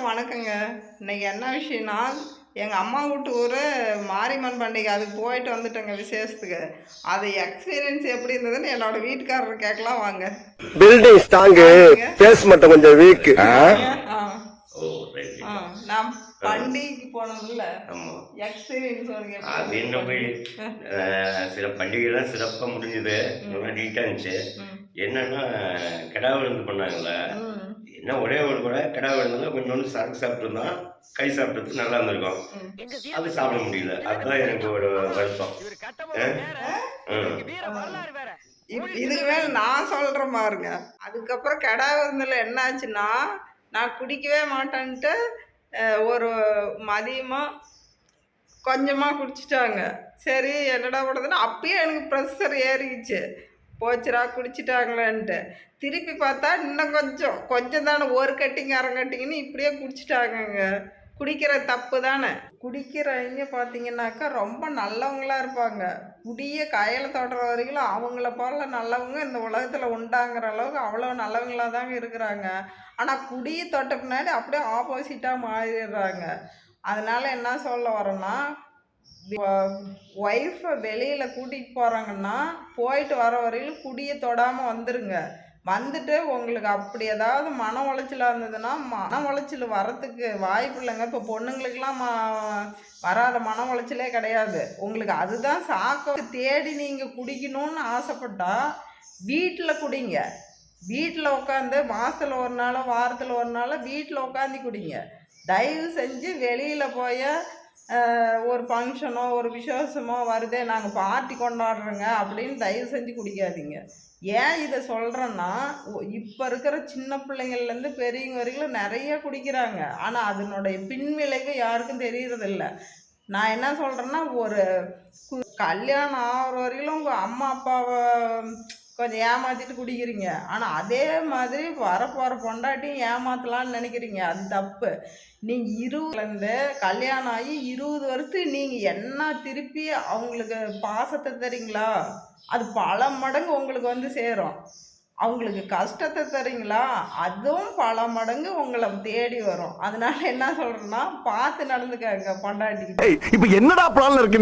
எல்லாருக்கும் வணக்கங்க. இன்னைக்கு என்ன விஷயம்னா, எங்கள் அம்மா வீட்டு ஊர் மாரியம்மன் பண்டிகை அதுக்கு போயிட்டு வந்துட்டேங்க விசேஷத்துக்கு. அது எக்ஸ்பீரியன்ஸ் எப்படி இருந்ததுன்னு என்னோட வீட்டுக்காரர் கேட்கலாம் வாங்க. பில்டிங் ஸ்ட்ராங்கு, பேஸ் மட்டும் கொஞ்சம் வீக். நான் பண்டிகைக்கு போனதில்ல எக்ஸ்பீரியன்ஸ் சில பண்டிகைலாம் சிறப்பாக முடிஞ்சது. நல்லா நீட்டாக இருந்துச்சு. என்னன்னா கிடா விருந்து பண்ணாங்கல்ல, என்ன ஒரே ஒரு கூட கிடா விருந்துல கொஞ்சோண்டு சரக்கு சாப்பிட்டுருந்தோம். கை சாப்பிட்டதுக்கு நல்லா இருந்திருக்கும். அது சாப்பிட முடியல. அதுதான் எனக்கு ஒரு வருத்தம். இதுக்கு மேல நான் சொல்றேன் பாருங்க. அதுக்கப்புறம் கிடா விருந்துல என்ன ஆச்சுன்னா, நான் குடிக்கவே மாட்டேன்ட்டு ஒரு மதியமாக கொஞ்சமாக குடிச்சிட்டாங்க. சரி என்னடா பண்ணுறதுன்னா அப்பயே எனக்கு ப்ரெஷர் ஏறிடுச்சு. போச்சுரா குடிச்சிட்டாங்களேன்ட்டு. திருப்பி பார்த்தா இன்னும் கொஞ்சம் தானே, ஒரு கட்டிங் அரை கட்டிங்கன்னு இப்படியே குடிச்சிட்டாங்கங்க. குடிக்கிற தப்பு தானே. குடிக்கிறவங்க பார்த்தீங்கன்னாக்கா ரொம்ப நல்லவங்களாக இருப்பாங்க. குடியை கையில் தொடுற வரைக்கும் அவங்கள போல நல்லவங்க இந்த உலகத்தில் உண்டாங்கிற அளவுக்கு அவ்வளோ நல்லவங்களாக தாங்க இருக்கிறாங்க. ஆனால் குடியை தொட்ட பின்னாடி அப்படியே ஆப்போசிட்டாக மாறிடுறாங்க. அதனால் என்ன சொல்ல வரேன்னா, ஒய்ஃபை வெளியில் கூட்டிகிட்டு போகிறாங்கன்னா போயிட்டு வர வரையிலும் குடியை தொடாமல் வந்துடுங்க. வந்துட்டு உங்களுக்கு அப்படி ஏதாவது மன உளைச்சலாக இருந்ததுன்னா, மன உளைச்சல் வரத்துக்கு வாய்ப்பு இல்லைங்க. இப்போ பொண்ணுங்களுக்கெல்லாம் வராத மன உளைச்சலே கிடையாது. உங்களுக்கு அதுதான் சாக்கு தேடி நீங்கள் குடிக்கணும்னு ஆசைப்பட்டால் வீட்டில் குடிங்க. வீட்டில் உட்காந்து மாதத்தில் ஒரு நாள் வாரத்தில் ஒரு நாள் வீட்டில் உட்காந்து குடிங்க. தயவு செஞ்சு வெளியில் போய் ஒரு ஃபங்க்ஷனோ ஒரு விசேஷமோ வருதே நாங்கள் பார்ட்டி கொண்டாடுறோங்க அப்படின்னு தயவு செஞ்சு குடிக்காதீங்க. ஏன் இதை சொல்கிறேன்னா, இப்போ இருக்கிற சின்ன பிள்ளைங்கள்லேருந்து பெரியவங்க வரைக்கும் நிறைய குடிக்கிறாங்க. ஆனால் அதனுடைய பின்விளைவு யாருக்கும் தெரியறதில்ல. நான் என்ன சொல்கிறேன்னா, ஒரு கல்யாணம் ஆகிற வரையிலும் உங்கள் அம்மா அப்பாவை கொஞ்சம் ஏமாற்றிட்டு குடிக்கிறீங்க. ஆனால் அதே மாதிரி வரப்போகிற பொண்டாட்டியும் ஏமாற்றலான்னு நினைக்கிறீங்க. அது தப்பு. நீங்கள் 20லேருந்து கல்யாணம் ஆகி 20 வருஷத்துக்கு நீங்கள் என்ன திருப்பி அவங்களுக்கு பாசத்தை தரீங்களா, அது பல மடங்கு உங்களுக்கு வந்து சேரும். அவங்களுக்கு கஷ்டத்தை தரீங்களா, அதுவும் பல மடங்கு உங்களை தேடி வரும். அதனால என்ன சொல்கிறேன்னா, பார்த்து நடந்துக்காங்க பொண்டாட்டிக்கிட்ட. இப்போ என்னடா பிளான்ல இருக்கு?